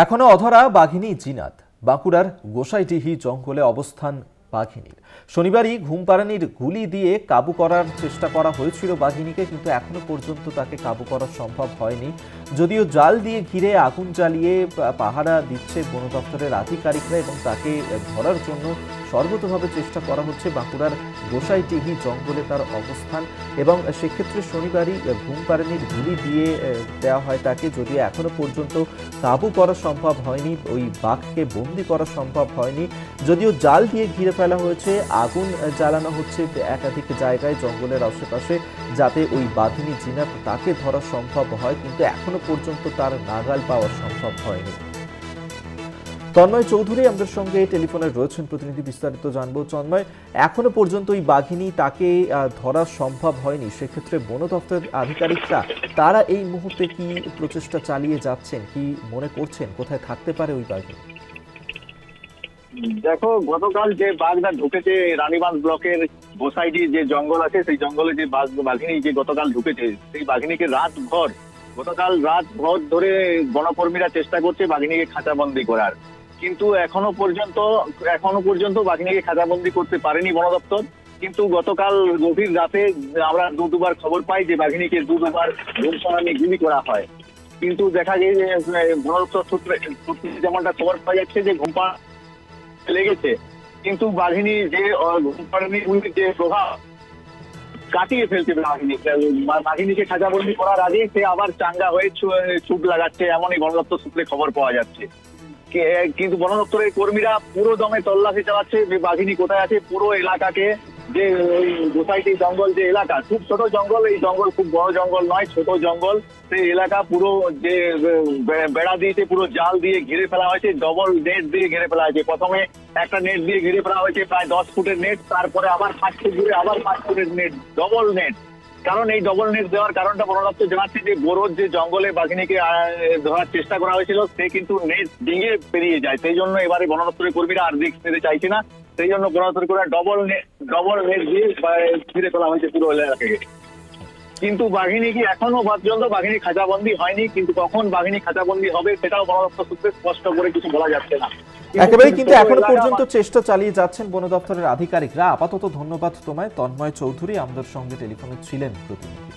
এখনো অধরা বাঘিনী জিনাত। বাঁকুড়ার গোসাইডিহি জঙ্গলে অবস্থান বাঘিনীর। শনিবারই ঘুমপাড়ানির গুলি দিয়ে কাবু করার চেষ্টা করা হয়েছিল বাঘিনীকে, কিন্তু এখনো পর্যন্ত তাকে কাবু করা সম্ভব হয়নি। যদিও জাল দিয়ে ঘিরে আগুন জ্বালিয়ে পাহারা দিচ্ছে বন দপ্তরের আধিকারিকরা এবং তাকে ধরার জন্য সর্বতভাবে চেষ্টা করা হচ্ছে। বাঁকুড়ার গোসাইডিহি জঙ্গলে তার অবস্থান এবং সেক্ষেত্রে শনিবারই ঘুমপাড়ানির গুলি দিয়ে দেওয়া হয় তাকে। যদিও এখনো পর্যন্ত কাবু করা সম্ভব হয়নি, ওই বাঘকে বন্দি করা সম্ভব হয়নি। যদিও জাল দিয়ে ঘিরে ফেলা হয়েছে, আগুন জ্বালানো হচ্ছে একাধিক জায়গায় জঙ্গলের আশেপাশে, যাতে ওই বাঘিনী জিনাত তাকে ধরা সম্ভব হয়, কিন্তু এখনো পর্যন্ত তার নাগাল পাওয়া সম্ভব হয়নি। তন্ময় চৌধুরী আমাদের সঙ্গে টেলিফোনে রয়েছেন, প্রতিনিধি বিস্তারিত জানবো। তন্ময়, এখনো পর্যন্ত ওই বাঘিনী তাকে ধরা সম্ভব হয়নি, সেক্ষেত্রে বন দপ্তরের আধিকারিকরা তারা এই মুহূর্তে কি প্রচেষ্টা চালিয়ে যাচ্ছেন, কি মনে করছেন কোথায় থাকতে পারে ওই বাঘিনী? দেখো, গতকাল যে বাঘটা ঢুকেছে রানীবাঁধ ব্লকের গোসাইডির যে জঙ্গল আছে, সেই জঙ্গলে যে বাঘিনী যে গতকাল ঢুকেছে, সেই বাঘিনীকে গতকাল রাত ভর ধরে বনকর্মীরা চেষ্টা করছে বাঘিনীকে খাঁচাবন্দি করার, কিন্তু এখনো পর্যন্ত বাঘিনীকে খাঁচাবন্দি করতে পারেনি বন দপ্তর। কিন্তু গতকাল গভীর রাতে আমরা দুবার খবর পাই যে বাঘিনীকে দুবার ঘুমপাড়ানি গুলি করা হয়, কিন্তু দেখা যায় যে বন দপ্তর সূত্রে যেমনটা খবর পাওয়া যাচ্ছে যে ঘুমপাড়া লেগেছে, কিন্তু বাঘিনী যে যে প্রভাব কাটিয়ে ফেলছে বাঘিনীকে খাঁচাবন্দি করার আগে সে আবার চাঙ্গা হয়ে ছুট লাগাচ্ছে, এমনই বন দপ্তর সূত্রে খবর পাওয়া যাচ্ছে। কিন্তু বন দপ্তরের কর্মীরা পুরো দমে তল্লাশি চালাচ্ছে যে বাঘিনী কোথায় আছে। পুরো এলাকাকে, যে ওই গোসাইটি জঙ্গল যে এলাকা, খুব ছোট জঙ্গল, এই জঙ্গল খুব বড় জঙ্গল নয়, ছোট জঙ্গল, সেই এলাকা পুরো যে বেড়া দিয়েছে, পুরো জাল দিয়ে ঘিরে ফেলা হয়েছে, ডবল নেট দিয়ে ঘিরে ফেলা হয়েছে। প্রথমে একটা নেট দিয়ে ঘিরে ফেলা হয়েছে প্রায় 10 ফুটের নেট, তারপরে আবার 5 ফুট ঘিরে আবার 5 ফুটের নেট, ডবল নেট। কারণ এই ডবল নেট দেওয়ার কারণটা বন দপ্তর জানাচ্ছে যে গোরোর যে জঙ্গলে বাঘিনীকে ধরার চেষ্টা করা হয়েছিল, সে কিন্তু নেট ডিঙে পেরিয়ে যায়, সেই জন্য এবারে বন দপ্তরের কর্মীরা আর রিস্ক নিতে চাইছে না, সেই জন্য বন দপ্তর করে ডবল নেট দিয়ে ঘিরে ফেলা হয়েছে পুরো এলাকাকে। কিন্তু বাঘিনী কি এখনো পর্যন্ত বাঘিনী খাঁচাবন্দি হয়নি, কিন্তু কখন বাঘিনী খাঁচাবন্দি হবে সেটাও বন দপ্তর সূত্রে স্পষ্ট করে কিছু বলা যাচ্ছে না একেবারে। কিন্তু এখনো পর্যন্ত চেষ্টা চালিয়ে যাচ্ছেন বন দপ্তরের আধিকারিকরা। আপাতত ধন্যবাদ তোমায়, তন্ময় চৌধুরী আমাদের সঙ্গে টেলিফোনে ছিলেন প্রতিনিধি।